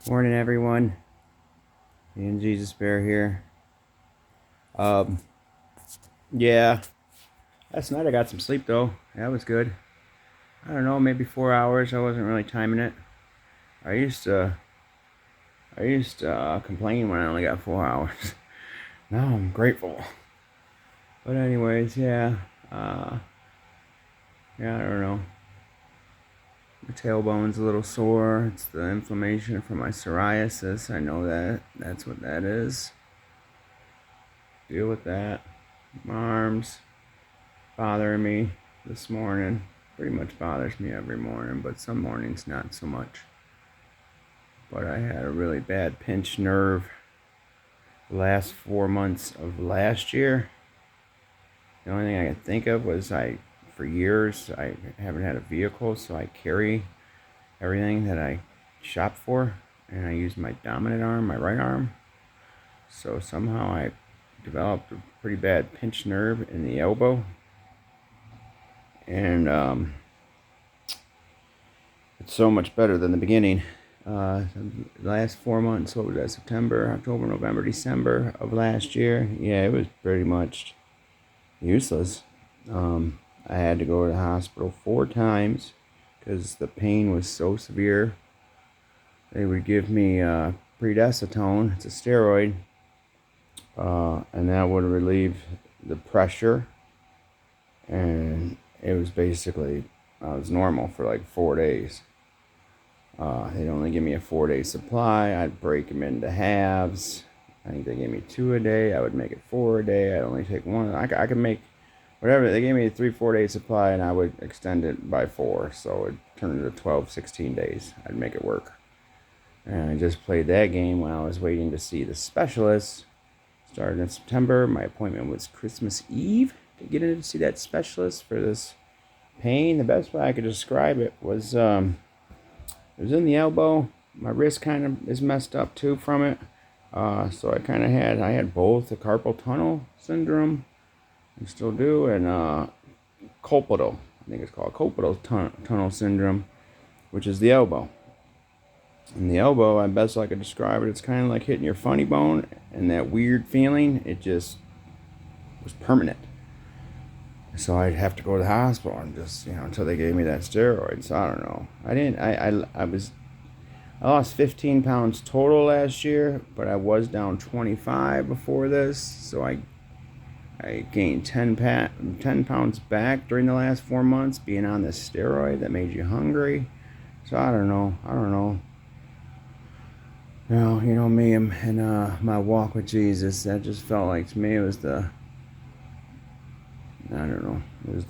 Morning, everyone. Me and Jesus Bear here. Um, yeah, last night I got some sleep though. That was good. I don't know, maybe 4 hours. I wasn't really timing it. I used to, complain when I only got 4 hours. Now I'm grateful. But anyways, uh, yeah, I don't know. My tailbone's a little sore. It's the inflammation from my psoriasis. I know that. That's what that is. Deal with that. My arms bothering me this morning. Pretty much bothers me every morning, but some mornings not so much. But I had a really bad pinched nerve the last 4 months of last year. The only thing I could think of was for years, I haven't had a vehicle, so I carry everything that I shop for, and I use my dominant arm, my right arm. So somehow I developed a pretty bad pinched nerve in the elbow, and it's so much better than the beginning. The last 4 months, what was that, September, October, November, December of last year, yeah, it was pretty much useless. I had to go to the hospital 4 times because the pain was so severe. They would give me prednisone, it's a steroid, and that would relieve the pressure, and it was basically, I was normal for like 4 days. They'd only give me a 4-day supply. I'd break them into halves. I think they gave me 2 a day. I would make it 4 a day. I'd only take one. I could make whatever. They gave me a 3-4 day supply, and I would extend it by 4. So it'd turn into 12, 16 days. I'd make it work. And I just played that game when I was waiting to see the specialist. Started in September. My appointment was Christmas Eve to get in to see that specialist for this pain. The best way I could describe it was it was in the elbow. My wrist kind of is messed up too from it. So I had both the carpal tunnel syndrome, I still do, and carpal, I think it's called carpal tunnel syndrome, which is the elbow. And the elbow, I best I could describe it, it's kind of like hitting your funny bone, and that weird feeling, it just was permanent. So I'd have to go to the hospital and just, until they gave me that steroid. So I don't know. I lost 15 pounds total last year, but I was down 25 before this. So I gained 10 pounds back during the last 4 months being on this steroid that made you hungry. So I don't know. You know me and my walk with Jesus. That just felt like, to me, it was I don't know.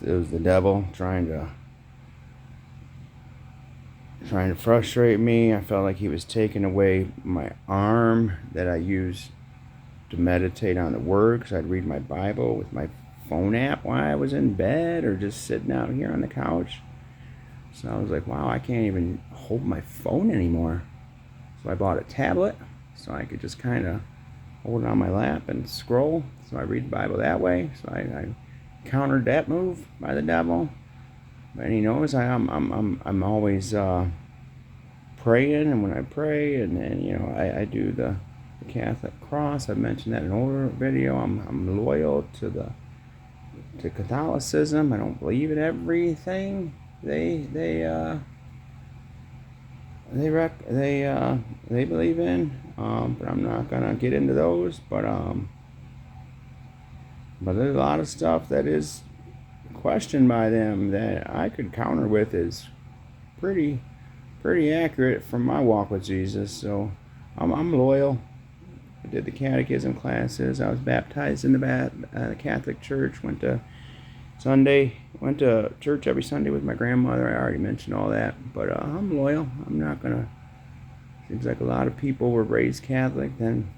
It was the devil trying to frustrate me. I felt like he was taking away my arm that I use to meditate on the Word, because I'd read my Bible with my phone app while I was in bed or just sitting out here on the couch. So I was like, wow, I can't even hold my phone anymore. So I bought a tablet so I could just kind of hold it on my lap and scroll. So I read the Bible that way. So I countered that move by the devil. And he knows I'm always praying, and when I pray, and then I do the Catholic cross. I mentioned that in an older video. I'm loyal to Catholicism. I don't believe in everything they believe in, but I'm not gonna get into those. But there's a lot of stuff that is questioned by them that I could counter with is pretty accurate from my walk with Jesus. So I'm loyal. I did the catechism classes. I was baptized in the Catholic Church. Went to church every Sunday with my grandmother. I already mentioned all that. But I'm loyal. I'm not gonna. Seems like a lot of people were raised Catholic, then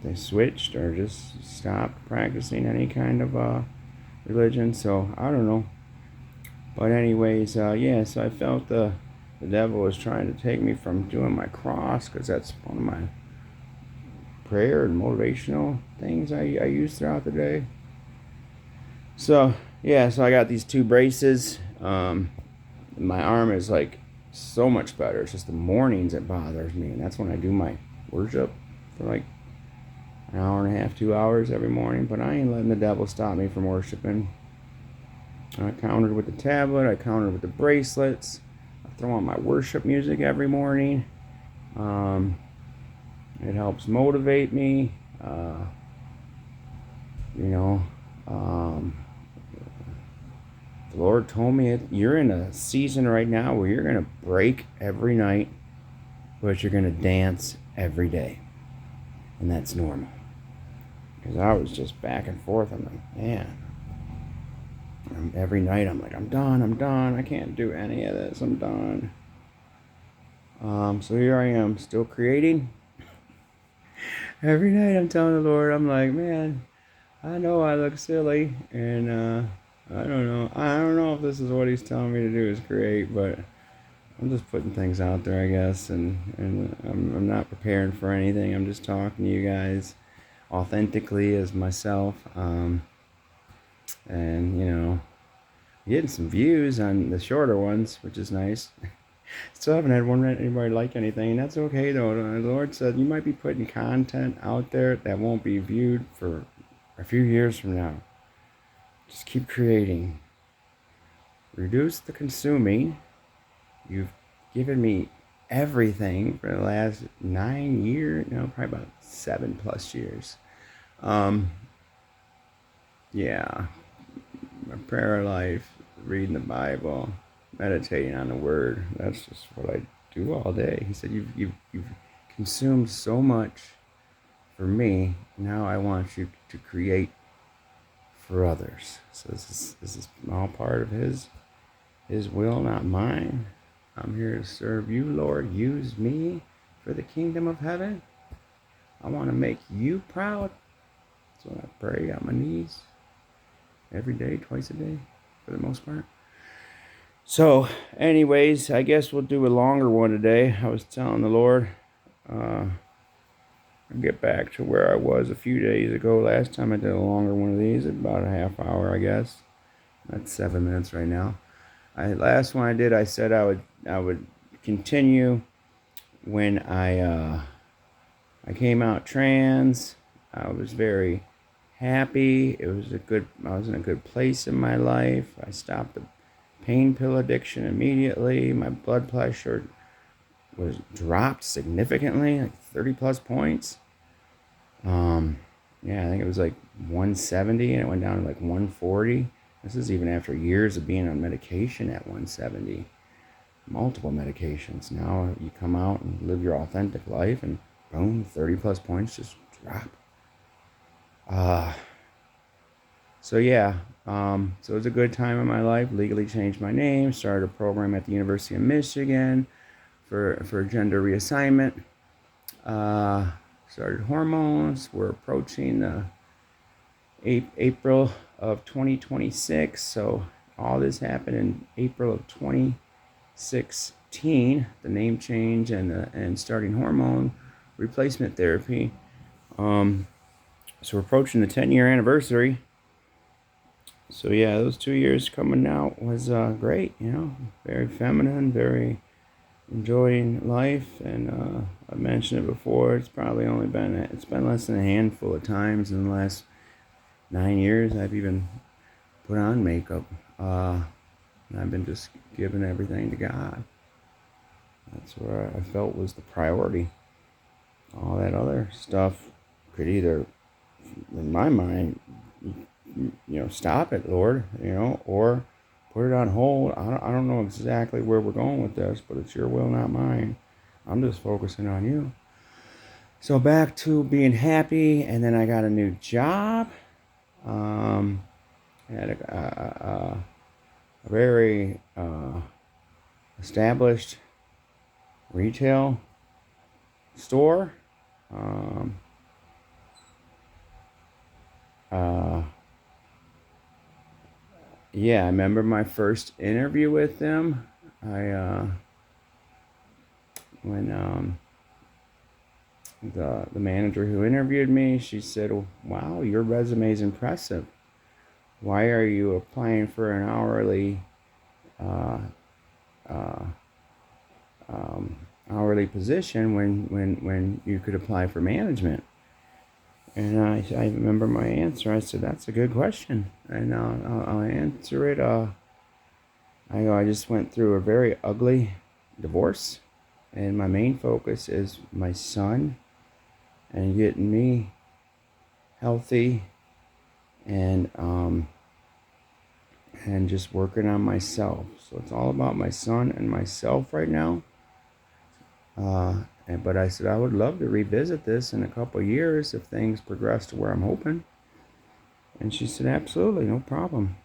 they switched or just stopped practicing any kind of religion. So I don't know. But anyways, so I felt the devil was trying to take me from doing my cross, because that's one of my prayer and motivational things I use throughout the day. So I got these 2 braces. My arm is like so much better. It's just the mornings that bothers me, and that's when I do my worship for like an hour and a half, 2 hours every morning. But I ain't letting the devil stop me from worshiping. I countered with the tablet. I countered with the bracelets. I throw on my worship music every morning. Um, it helps motivate me. You know, um, the Lord told me you're in a season right now where you're going to break every night, but you're going to dance every day. And that's normal. Because I was just back and forth. I'm like, man. Every night I'm like, I'm done. I can't do any of this. I'm done. So here I am, still creating. Every night I'm telling the Lord, I'm like, man, I know I look silly, and I don't know. I don't know if this is what He's telling me to do is create, but I'm just putting things out there, I guess, and I'm not preparing for anything. I'm just talking to you guys authentically as myself, and getting some views on the shorter ones, which is nice. Still haven't had anybody like anything, and that's okay though. The Lord said you might be putting content out there that won't be viewed for a few years from now. Just keep creating. Reduce the consuming. You've given me everything for the last 9 years, probably about 7+ years. Yeah, my prayer life, reading the Bible, meditating on the Word. That's just what I do all day. He said, you've consumed so much for me. Now I want you to create for others. So this is all part of His will, not mine. I'm here to serve you, Lord. Use me for the kingdom of heaven. I want to make you proud. So I pray on my knees every day, twice a day, for the most part. So, anyways, I guess we'll do a longer one today. I was telling the Lord, I'll get back to where I was a few days ago. Last time I did a longer one of these, about a half hour, I guess. That's 7 minutes right now. Last one I did, I said I would continue when I came out trans. I was very happy. I was in a good place in my life. I stopped the pain pill addiction immediately. My blood pressure was dropped significantly, like 30+ points. Yeah, I think it was like 170 and it went down to like 140. This is even after years of being on medication at 170. Multiple medications. Now you come out and live your authentic life and boom, 30+ points just drop. So yeah, so it was a good time in my life. Legally changed my name, started a program at the University of Michigan for gender reassignment. Started hormones. We're approaching the April of 2026. So all this happened in April of 2016. The name change and starting hormone replacement therapy. So we're approaching the 10-year anniversary. So yeah, those 2 years coming out was great. Very feminine, very enjoying life, and I mentioned it before. It's been less than a handful of times in the last 9 years I've even put on makeup. And I've been just giving everything to God. That's where I felt was the priority. All that other stuff could either, in my mind, stop it, Lord, or put it on hold. I don't know exactly where we're going with this, but it's your will, not mine. I'm just focusing on you. So back to being happy, and then I got a new job. I had a very established retail store. Yeah, I remember my first interview with them. When the manager who interviewed me, she said, "Wow, your resume is impressive. Why are you applying for an hourly hourly position when you could apply for management? And I remember my answer. I said, that's a good question. And I'll answer it. I just went through a very ugly divorce. And my main focus is my son and getting me healthy and just working on myself. So it's all about my son and myself right now. But I said I would love to revisit this in a couple of years if things progress to where I'm hoping. And she said, absolutely, no problem.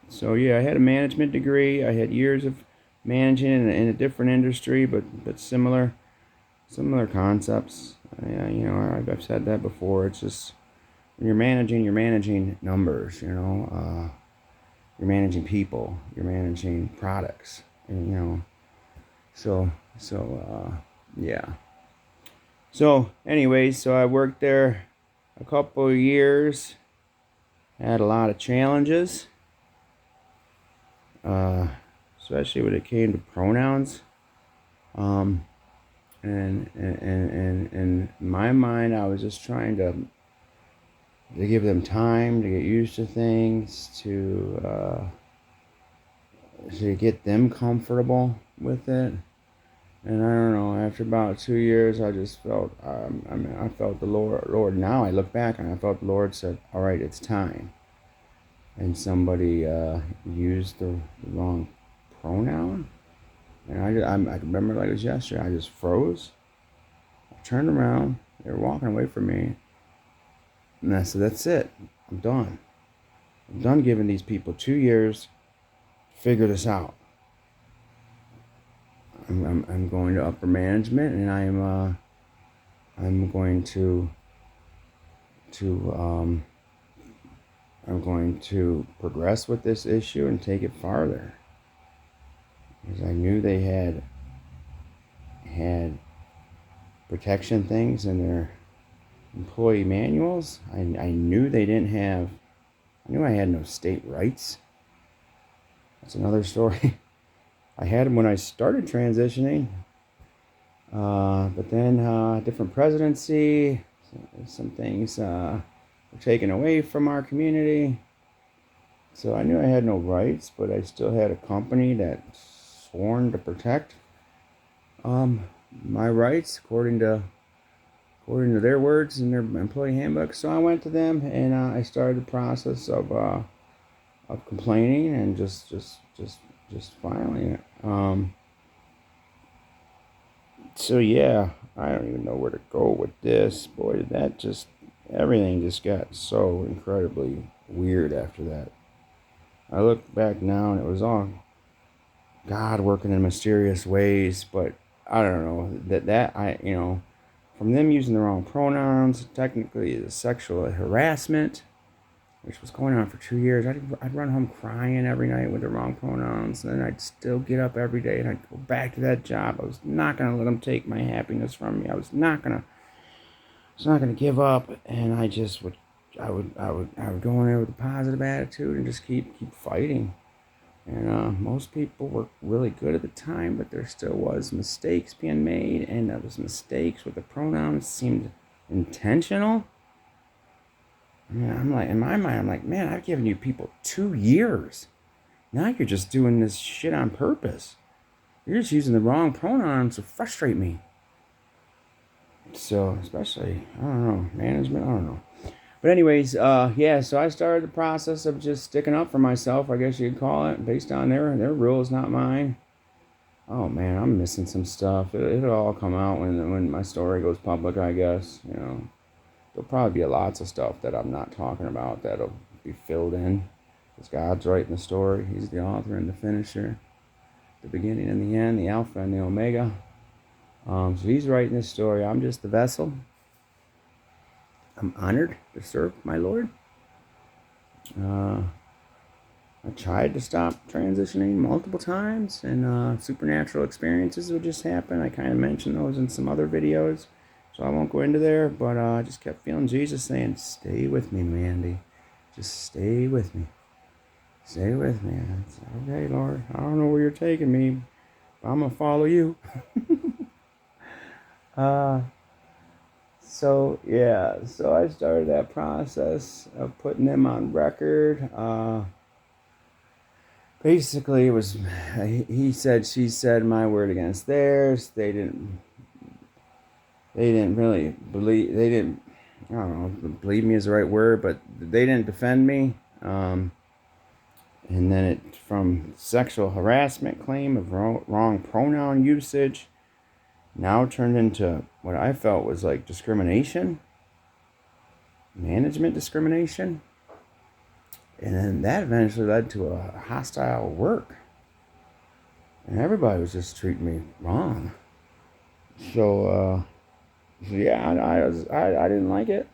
So yeah, I had a management degree. I had years of managing in a different industry, but similar concepts. I've said that before. It's just when you're managing numbers. You're managing people. You're managing products. And, yeah. So anyways, so I worked there a couple of years. Had a lot of challenges, especially when it came to pronouns. And in my mind, I was just trying to give them time to get used to things, to get them comfortable with it. And I don't know. After about 2 years, I just felt. I felt the Lord. Now I look back and I felt the Lord said, "All right, it's time." And somebody used the wrong pronoun, and I remember like it was yesterday. I just froze. I turned around. They were walking away from me, and I said, "That's it. I'm done. I'm done giving these people 2 years to figure this out. I'm going to upper management, and I'm going to I'm going to progress with this issue and take it farther." Because I knew they had protection things in their employee manuals. I knew they didn't have. I knew I had no state rights. That's another story. I had them when I started transitioning, but then different presidency, some things were taken away from our community. So I knew I had no rights, but I still had a company that sworn to protect my rights according to their words in their employee handbook. So I went to them and I started the process of complaining and just filing it. So yeah, I don't even know where to go with this. Boy, everything just got so incredibly weird after that. I look back now and it was all God working in mysterious ways, but I don't know from them using the wrong pronouns, technically the sexual harassment, which was going on for 2 years. I'd run home crying every night with the wrong pronouns, and then I'd still get up every day and I'd go back to that job. I was not gonna let them take my happiness from me. I was not gonna give up, and I would go in there with a positive attitude and just keep fighting. And most people were really good at the time, but there still was mistakes being made, and those mistakes with the pronouns seemed intentional. I'm like, in my mind, I'm like, man, I've given you people 2 years. Now you're just doing this shit on purpose. You're just using the wrong pronouns to frustrate me. So, especially, I don't know, management, I don't know. But anyways, yeah, so I started the process of just sticking up for myself, I guess you'd call it, based on their rules, not mine. Oh man, I'm missing some stuff. It'll all come out when my story goes public, I guess. There'll probably be lots of stuff that I'm not talking about that'll be filled in. Because God's writing the story. He's the author and the finisher, the beginning and the end, the Alpha and the Omega. So he's writing this story. I'm just the vessel. I'm honored to serve my Lord. I tried to stop transitioning multiple times, and supernatural experiences would just happen. I kind of mentioned those in some other videos, so I won't go into there, but I just kept feeling Jesus saying, stay with me, Mandy. Just stay with me. Stay with me. I said, okay, Lord, I don't know where you're taking me, I'm gonna follow you. uh, so yeah, so I started that process of putting them on record. Basically, it was he said, she said, my word against theirs. They didn't really believe. They didn't. I don't know. Believe me is the right word, but they didn't defend me. And then it from sexual harassment claim of wrong pronoun usage now turned into what I felt was like discrimination, management discrimination. And then that eventually led to a hostile work. And everybody was just treating me wrong. So yeah, I didn't like it.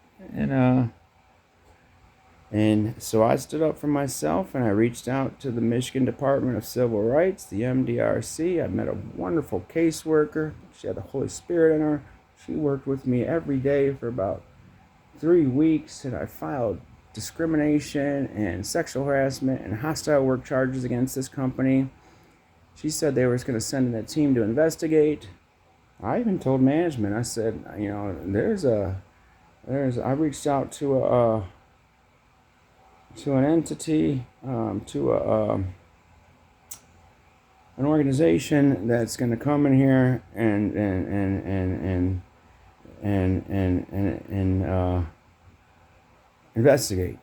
And so I stood up for myself and I reached out to the Michigan Department of Civil Rights, the MDRC. I met a wonderful caseworker. She had the Holy Spirit in her. She worked with me every day for about 3 weeks, and I filed discrimination and sexual harassment and hostile work charges against this company. She said they were going to send in a team to investigate. I even told management, I said, I reached out to an entity, to an organization that's going to come in here and investigate,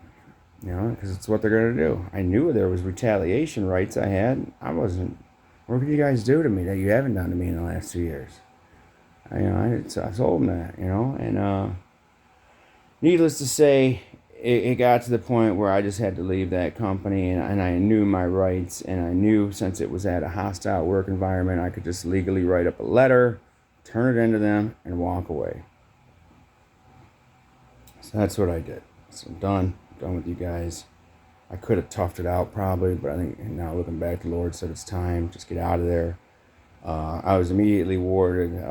because it's what they're going to do. I knew there was retaliation rights I had. I wasn't. What could you guys do to me that you haven't done to me in the last 2 years? I told them that, and needless to say, it got to the point where I just had to leave that company, and I knew my rights, and I knew since it was at a hostile work environment, I could just legally write up a letter, turn it into them, and walk away. So that's what I did. So I'm done with you guys. I could have toughed it out probably, but I think now looking back, the Lord said it's time, just get out of there. I was immediately awarded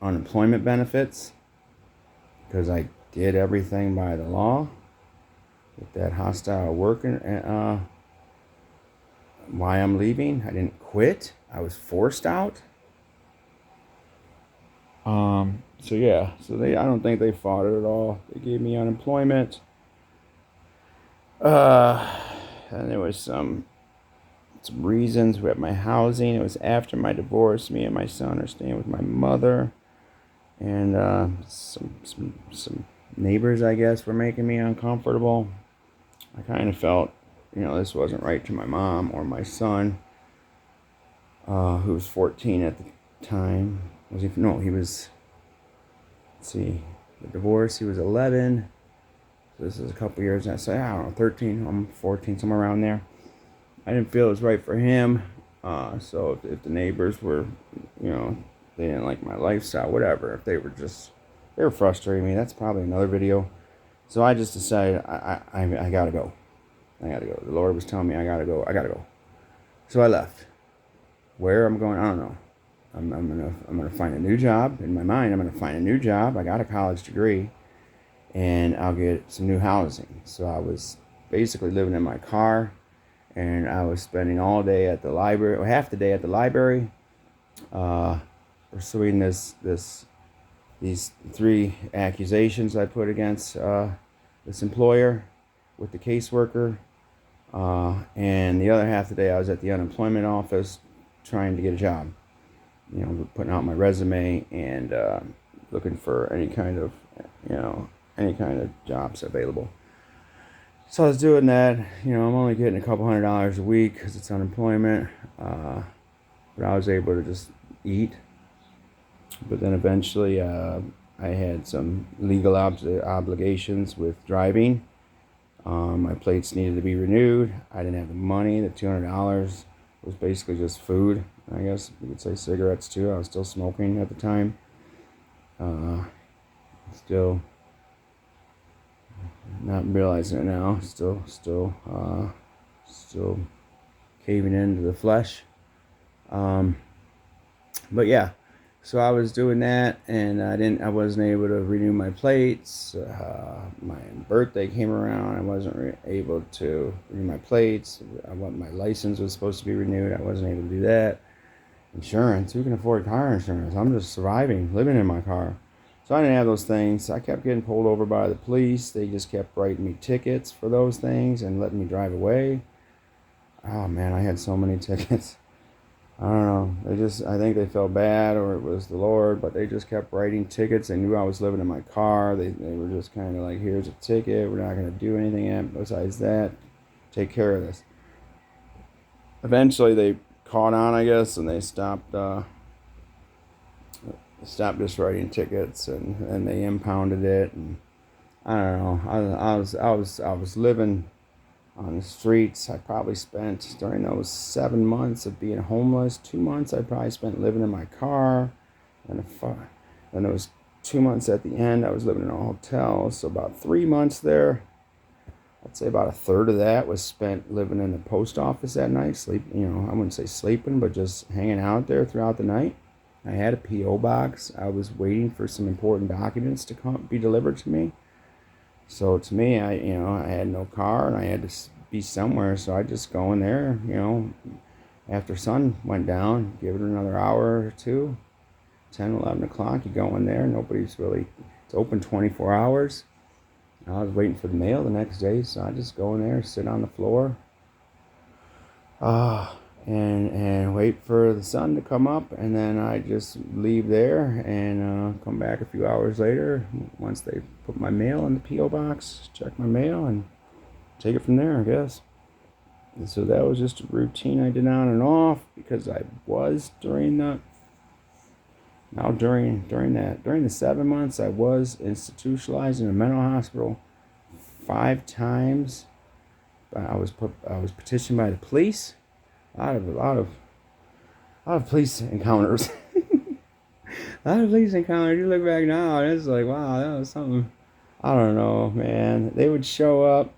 unemployment benefits because I did everything by the law. With that hostile work, why I'm leaving, I didn't quit. I was forced out. So yeah, I don't think they fought it at all. They gave me unemployment. And there was some reasons with my housing. It was after my divorce. Me and my son are staying with my mother, and some neighbors, I guess, were making me uncomfortable. I kind of felt, this wasn't right to my mom or my son, who was 14 at the time. He was, the divorce, he was 11. So this is a couple years, and I say, I don't know, 13, I'm 14, somewhere around there. I didn't feel it was right for him. So if the neighbors were, they didn't like my lifestyle, whatever, if they were frustrating me, that's probably another video. So I just decided I gotta go. I gotta go. The Lord was telling me I gotta go. So I left. Where I'm going, I don't know. I'm gonna find a new job. In my mind, I'm gonna find a new job. I got a college degree, and I'll get some new housing. So I was basically living in my car, and I was spending all day at the library, or half the day at the library, pursuing these 3 accusations I put against this employer with the caseworker, and the other half of the day I was at the unemployment office trying to get a job, putting out my resume and looking for any kind of jobs available. So I was doing that. I'm only getting a couple $100 a week because it's unemployment, but I was able to just eat. But then eventually I had some legal obligations with driving. My plates needed to be renewed. I didn't have the money. The $200 was basically just food. I guess you could say cigarettes too. I was still smoking at the time. Still not realizing it now. Still caving into the flesh. But yeah. So I was doing that, and I wasn't able to renew my plates. My birthday came around. I wasn't able to renew my plates. My license was supposed to be renewed. I wasn't able to do that. insurance. Who can afford car insurance? I'm just surviving, living in my car. So I didn't have those things. I kept getting pulled over by the police. They just kept writing me tickets for those things and letting me drive away. Oh man, I had so many tickets. I don't know. I think they felt bad, or it was the Lord, but they just kept writing tickets. They knew I was living in my car. They were just kind of like, here's a ticket. We're not going to do anything besides that. Take care of this. Eventually, they caught on, I guess, and they stopped just writing tickets, and they impounded it. And I don't know. I was living on the streets. I probably spent, during those 7 months of being homeless, 2 months I probably spent living in my car, and then there was 2 months at the end I was living in a hotel. So about 3 months there. I'd say about a third of that was spent living in the post office at night. I wouldn't say sleeping, but just hanging out there throughout the night. I had a P.O. box. I was waiting for some important documents to be delivered to me. So to me, I had no car and I had to be somewhere. So I just go in there, after sun went down, give it another hour or two, 10, 11 o'clock, you go in there. It's open 24 hours. I was waiting for the mail the next day, so I just go in there, sit on the floor, and wait for the sun to come up, and then I just leave there and come back a few hours later once they put my mail in the P.O. box, check my mail, and take it from there, I guess. And so that was just a routine I did on and off because I was during the 7 months I was institutionalized in a mental hospital 5 times. I was petitioned by the police. A lot of police encounters. A lot of police encounters. You look back now, and it's like, wow, that was something. I don't know, man. They would show up,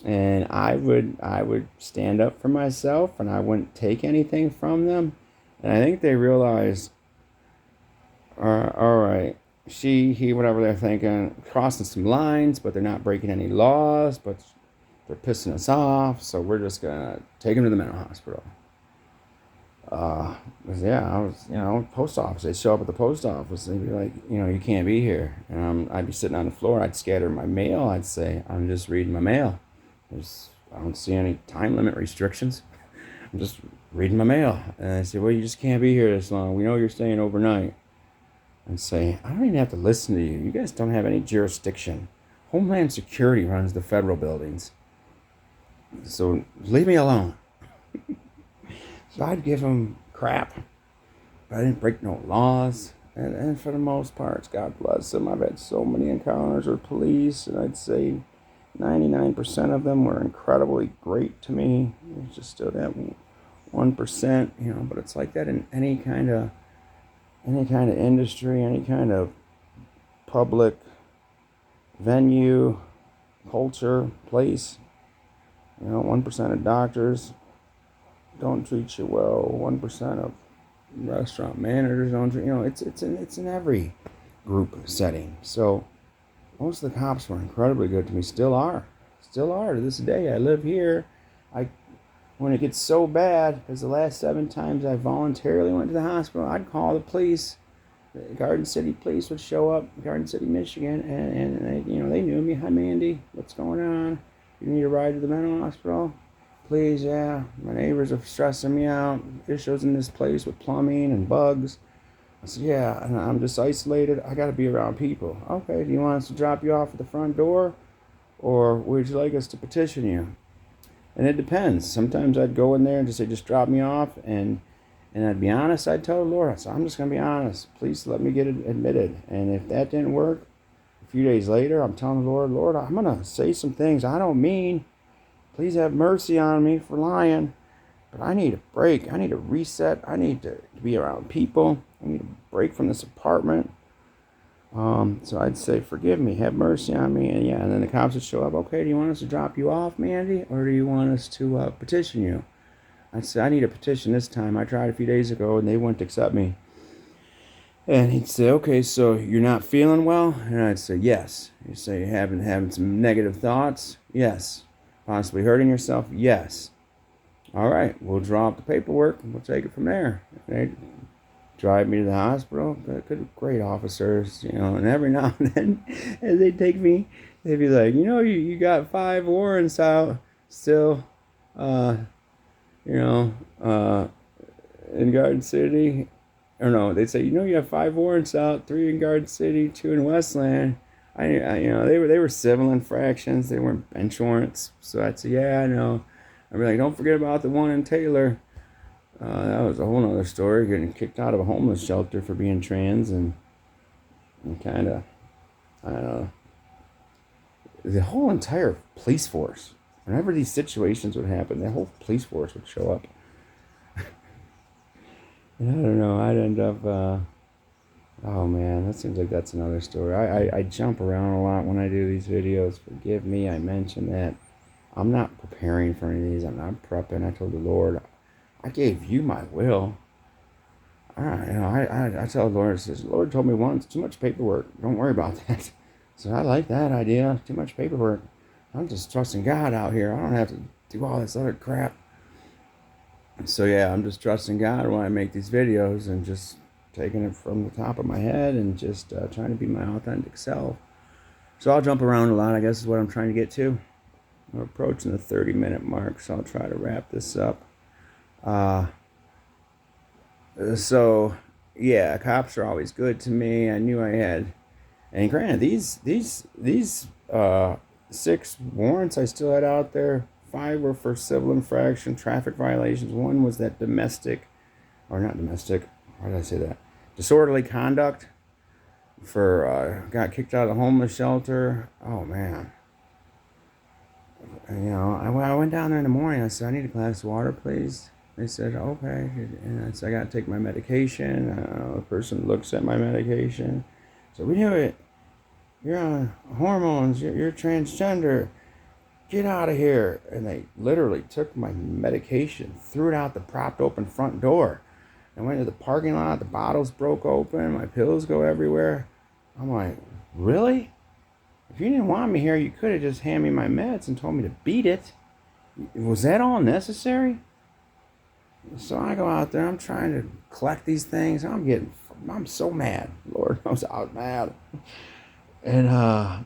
and I would stand up for myself, and I wouldn't take anything from them. And I think they realized, all right, he, whatever they're thinking, crossing some lines, but they're not breaking any laws, but they're pissing us off, so we're just gonna take him to the mental hospital. I was, post office. They'd show up at the post office, and they'd be like, you can't be here. And I'd be sitting on the floor, I'd scatter my mail, I'd say, I'm just reading my mail. I don't see any time limit restrictions. I'm just reading my mail. And I say, well, you just can't be here this long. We know you're staying overnight. And say, I don't even have to listen to you. You guys don't have any jurisdiction. Homeland Security runs the federal buildings. So leave me alone. So I'd give them crap. But I didn't break no laws. And for the most part, God bless them, I've had so many encounters with police, and I'd say 99% of them were incredibly great to me. There's just still that 1%, but it's like that in any kind of industry, any kind of public venue, culture, place. 1% of doctors don't treat you well. 1% of restaurant managers don't treat it's in every group setting. So most of the cops were incredibly good to me. Still are to this day. I live here. When it gets so bad, because the last 7 times I voluntarily went to the hospital, I'd call the police. The Garden City police would show up, Garden City, Michigan, and they knew me. Hi, Mandy, what's going on? You need a ride to the mental hospital? Please, yeah. My neighbors are stressing me out. Issues in this place with plumbing and bugs. I said, yeah, and I'm just isolated. I got to be around people. Okay, do you want us to drop you off at the front door? Or would you like us to petition you? And it depends. Sometimes I'd go in there and just say, just drop me off. And I'd be honest. I'd tell the Lord, I'm just going to be honest. Please let me get admitted. And if that didn't work, a few days later, I'm telling the Lord, I'm going to say some things I don't mean. Please have mercy on me for lying. But I need a break. I need a reset. I need to be around people. I need a break from this apartment. So I'd say, forgive me, have mercy on me. And then the cops would show up. Okay, do you want us to drop you off, Mandy? Or do you want us to petition you? I'd say, I need a petition this time. I tried a few days ago and they wouldn't accept me. And he'd say, okay, so you're not feeling well? And I'd say, yes. He'd say, you're having some negative thoughts? Yes. Possibly hurting yourself? Yes. All right, we'll draw up the paperwork and we'll take it from there. They drive me to the hospital. Good, great officers, and every now and then, as they take me, they'd be like, you got 5 warrants out still, uh, you know, uh, in Garden City. Or no, they'd say, you have 5 warrants out, 3 in Garden City, 2 in Westland. They were civil infractions. They weren't bench warrants. So I'd say, yeah, I know. I'd be like, don't forget about the one in Taylor. That was a whole nother story. Getting kicked out of a homeless shelter for being trans and kind of, I don't know. The whole entire police force. Whenever these situations would happen, the whole police force would show up. And I don't know. I'd end up. Oh man, that seems like that's another story. I jump around a lot when I do these videos. Forgive me. I mentioned that I'm not preparing for any of these. I'm not prepping. I told the Lord, I gave you my will. I tell the Lord, says, the Lord told me once, too much paperwork. Don't worry about that. So I like that idea. Too much paperwork. I'm just trusting God out here. I don't have to do all this other crap. So yeah, I'm just trusting God when I make these videos and just taking it from the top of my head and just trying to be my authentic self. So I'll jump around a lot, I guess is what I'm trying to get to. We're approaching the 30-minute mark, so I'll try to wrap this up. So yeah, cops are always good to me. I knew I had, and granted, these 6 warrants I still had out there. 5 were for civil infraction, traffic violations. 1 was that domestic, or not domestic. Why did I say that? Disorderly conduct. Got kicked out of the homeless shelter. Oh man. I went down there in the morning. I said, I need a glass of water, please. They said, okay. And I said, I got to take my medication. The person looks at my medication. So we knew it. You're on hormones. You're transgender. Get out of here. And they literally took my medication, threw it out the propped open front door. I went to the parking lot. The bottles broke open. My pills go everywhere. I'm like, really? If you didn't want me here, you could have just handed me my meds and told me to beat it. Was that all necessary? So I go out there. I'm trying to collect these things. I'm so mad. Lord knows I was mad. And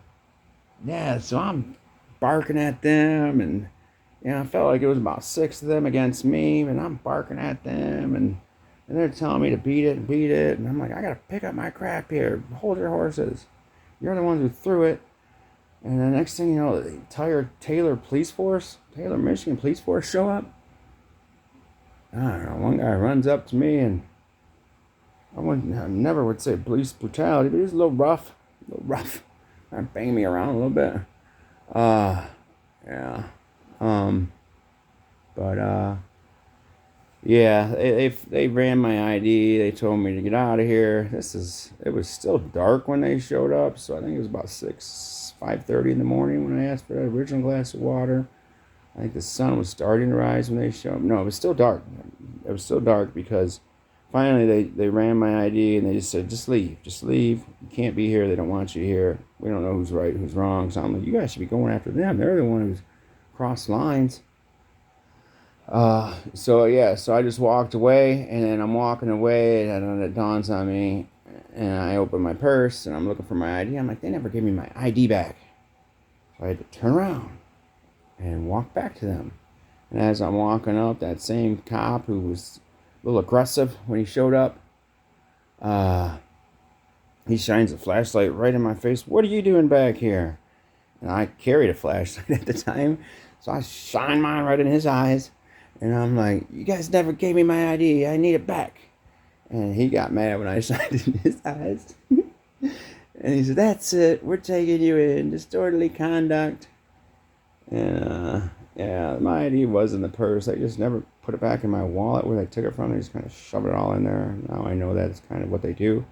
yeah, so I'm barking at them, and I felt like it was about 6 of them against me, and I'm barking at them, and they're telling me to beat it, and I'm like, I gotta pick up my crap here. Hold your horses. You're the ones who threw it. And the next thing you know, the entire Taylor police force, Taylor, Michigan police force show up. I don't know, one guy runs up to me, and I never would say police brutality, but he was a little rough. Kind of banged me around a little bit. Yeah. But yeah, they ran my ID. They told me to get out of here. It was still dark when they showed up, so I think it was about 5:30 in the morning when I asked for that original glass of water. I think the sun was starting to rise when they showed up. No, it was still dark. It was still dark because finally they ran my ID and they just said, just leave. You can't be here. They don't want you here. We don't know who's right, who's wrong. So I'm like, you guys should be going after them. They're the one who's crossed lines. So I just walked away, and then I'm walking away, and then it dawns on me, and I open my purse, and I'm looking for my ID. I'm like, they never gave me my ID back. So I had to turn around and walk back to them. And as I'm walking up, that same cop who was a little aggressive when he showed up, he shines a flashlight right in my face. What are you doing back here? And I carried a flashlight at the time, so I shine mine right in his eyes. And I'm like, you guys never gave me my ID. I need it back. And he got mad when I shined in his eyes. And he said, that's it. We're taking you in. Disorderly conduct. And yeah, my ID was in the purse. I just never put it back in my wallet where they took it from. They just kind of shoved it all in there. Now I know that's kind of what they do.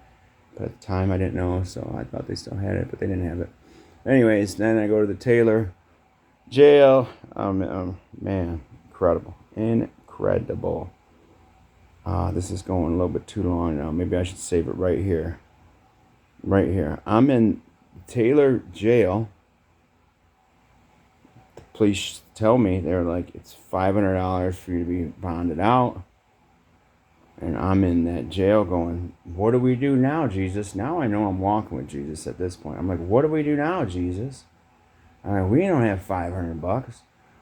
But at the time I didn't know, so I thought they still had it, but they didn't have it. Anyways, then I go to the Taylor jail. Man, incredible. This is going a little bit too long now. Maybe I should save it right here. I'm in Taylor jail. police tell me, they're like, it's $500 for you to be bonded out. And I'm in that jail going, what do we do now, Jesus? Now I know I'm walking with Jesus at this point. I'm like, what do we do now, Jesus? I mean, we don't have $500.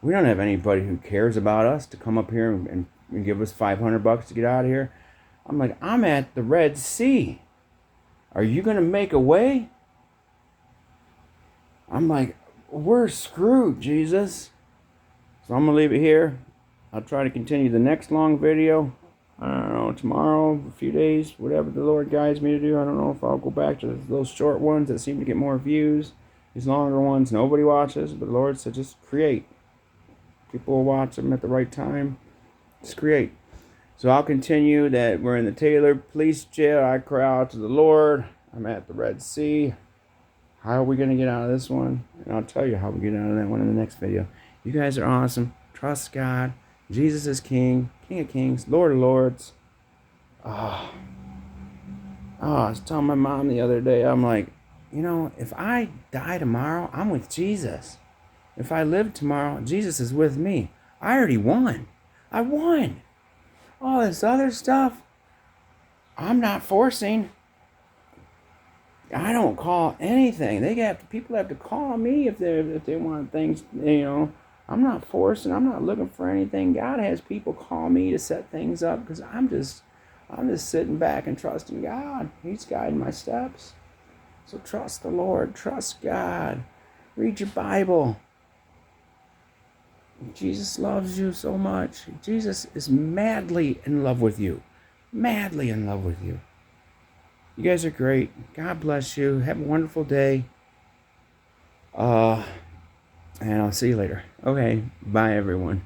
We don't have anybody who cares about us to come up here and give us $500 to get out of here. I'm like, I'm at the Red Sea. Are you going to make a way? I'm like, we're screwed, Jesus. So I'm going to leave it here. I'll try to continue the next long video. I don't know, tomorrow, a few days, whatever the Lord guides me to do. I don't know if I'll go back to those short ones that seem to get more views. These longer ones, nobody watches, but the Lord said just create. People will watch them at the right time. Just create. So I'll continue that we're in the Taylor Police Jail. I cry out to the Lord. I'm at the Red Sea. How are we going to get out of this one? And I'll tell you how we get out of that one in the next video. You guys are awesome. Trust God. Jesus is King. King of Kings. Lord of Lords. I was telling my mom the other day, I'm like, you know, if I die tomorrow, I'm with Jesus. If I live tomorrow, Jesus is with me. I already won. I won. All this other stuff, I'm not forcing. I don't call anything. People have to call me if they want things, you know. I'm not forcing. I'm not looking for anything. God has people call me to set things up because I'm just sitting back and trusting God. He's guiding my steps. So trust the Lord. Trust God. Read your Bible. Jesus loves you so much. Jesus is madly in love with you. Madly in love with you. You guys are great. God bless you. Have a wonderful day. And I'll see you later. Okay. Bye, everyone.